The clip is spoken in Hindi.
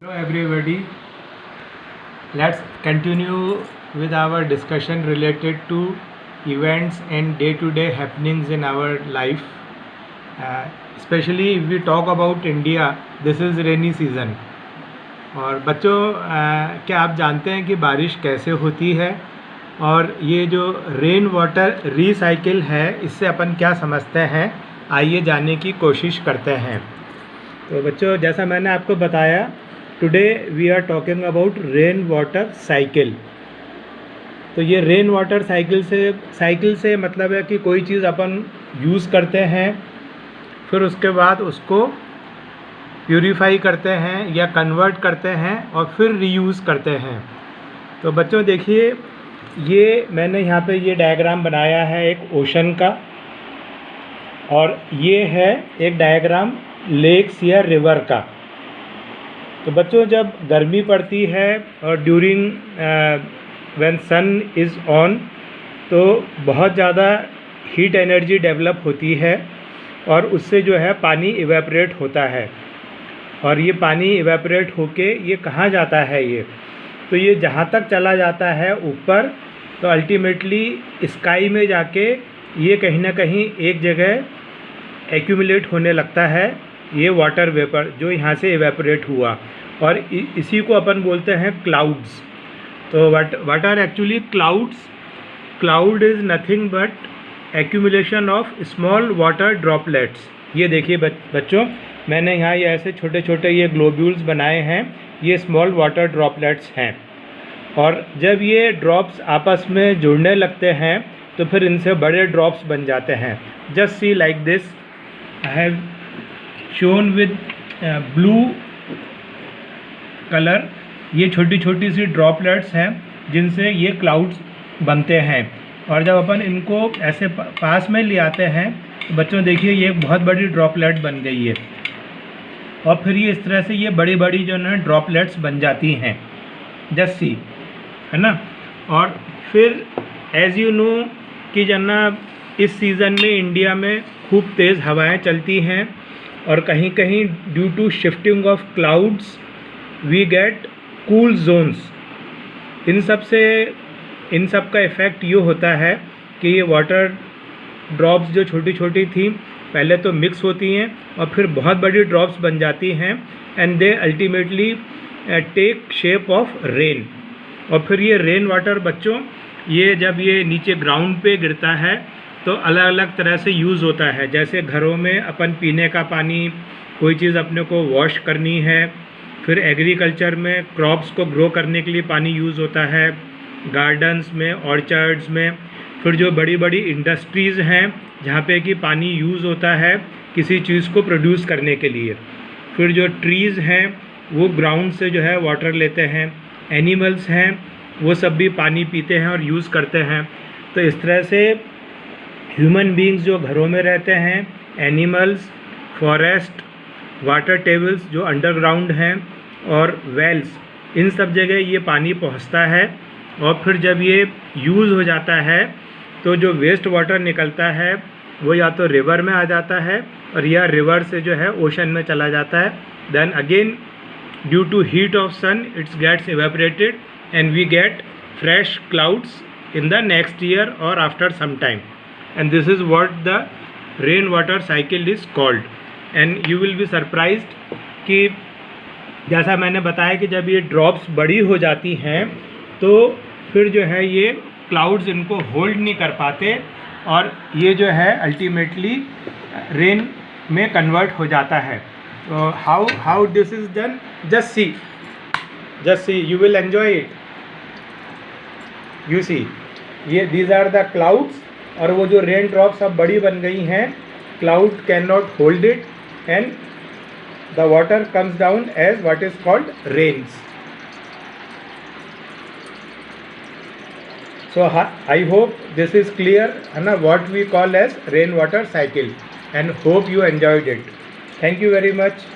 Hello everybody, let's continue with our discussion related to events and day-to-day happenings in our life. Especially if we talk about India, this is rainy season. और बच्चों क्या आप जानते हैं कि बारिश कैसे होती है और ये जो रेन वाटर रिसाइकिल है इससे अपन क्या समझते हैं, आइए जानने की कोशिश करते हैं। तो बच्चों जैसा मैंने आपको बताया, today we are talking about rain water cycle. तो ये रेन वाटर साइकिल से मतलब है कि कोई चीज़ अपन यूज़ करते हैं, फिर उसके बाद उसको प्यूरीफाई करते हैं या कन्वर्ट करते हैं और फिर रीयूज़ करते हैं। तो बच्चों देखिए, ये मैंने यहाँ पे ये डायग्राम बनाया है एक ओशन का, और ये है एक डायग्राम लेक्स या रिवर का। तो बच्चों जब गर्मी पड़ती है और during when sun is on, तो बहुत ज़्यादा हीट एनर्जी डेवलप होती है और उससे जो है पानी इवेपरेट होता है। और ये पानी इवेपरेट होके ये कहाँ जाता है, तो ये जहाँ तक चला जाता है ऊपर, तो अल्टीमेटली स्काई में जाके ये कहीं ना कहीं एक जगह एक्यूमुलेट होने लगता है, ये वाटर वेपर जो यहाँ से इवेपोरेट हुआ, और इसी को अपन बोलते हैं क्लाउड्स। तो what are actually clouds? Cloud is nothing but accumulation of small water droplets. ये देखिए बच्चों, मैंने यहाँ ये ऐसे छोटे छोटे ये ग्लोब्यूल्स बनाए हैं, ये स्मॉल वाटर ड्रॉपलेट्स हैं। और जब ये ड्रॉप्स आपस में जुड़ने लगते हैं तो फिर इनसे बड़े ड्रॉप्स बन जाते हैं। Just see like this, I have shown with blue colour, ये छोटी छोटी सी ड्रॉपलेट्स हैं जिनसे ये क्लाउड्स बनते हैं। और जब अपन इनको ऐसे पास में ले आते हैं तो बच्चों देखिए ये एक बहुत बड़ी ड्रॉपलेट बन गई है, और फिर ये इस तरह से ये बड़ी बड़ी जो है ड्रॉपलेट्स बन जाती हैं। जस्ट सी, है ना। और फिर एज़ यू नो कि जना इस सीज़न में इंडिया में खूब तेज़ हवाएं चलती हैं, और कहीं कहीं due to shifting of clouds we get cool zones. इन सब का इफ़ेक्ट ये होता है कि ये वाटर ड्रॉप्स जो छोटी छोटी थी पहले तो मिक्स होती हैं और फिर बहुत बड़ी ड्रॉप्स बन जाती हैं, and they ultimately take shape of rain. और फिर ये रेन वाटर बच्चों, ये जब ये नीचे ग्राउंड पे गिरता है तो अलग अलग तरह से यूज़ होता है। जैसे घरों में अपन पीने का पानी, कोई चीज़ अपने को वॉश करनी है, फिर एग्रीकल्चर में क्रॉप्स को ग्रो करने के लिए पानी यूज़ होता है, गार्डन्स में, ऑर्चर्ड्स में, फिर जो बड़ी बड़ी इंडस्ट्रीज़ हैं जहाँ पे कि पानी यूज़ होता है किसी चीज़ को प्रोड्यूस करने के लिए, फिर जो ट्रीज़ हैं वो ग्राउंड से जो है वाटर लेते हैं, एनिमल्स हैं वो सब भी पानी पीते हैं और यूज़ करते हैं। तो इस तरह से ह्यूमन बीइंग्स जो घरों में रहते हैं, एनिमल्स, फॉरेस्ट, वाटर टेबल्स जो अंडरग्राउंड हैं, और वेल्स, इन सब जगह ये पानी पहुंचता है। और फिर जब ये यूज़ हो जाता है तो जो वेस्ट वाटर निकलता है वो या तो रिवर में आ जाता है और या रिवर से जो है ओशन में चला जाता है। Then again due to heat of sun it's gets evaporated and we get fresh clouds in the next year और after some time, and this is what the rain water cycle is called. and you will be surprised कि जैसा मैंने बताया कि जब ये ड्रॉप्स बड़ी हो जाती हैं तो फिर जो है ये क्लाउड्स इनको होल्ड नहीं कर पाते और ये जो है अल्टीमेटली रेन में कन्वर्ट हो जाता है। तो how this is done, just see you will enjoy it. You see, ये दीज आर द क्लाउड्स, और वो जो रेन ड्रॉप्स अब बड़ी बन गई हैं, cloud can not hold it and the water comes down as what is called rains. So I hope this is clear, है ना, what we call as rain water cycle, and hope you enjoyed it. Thank you very much.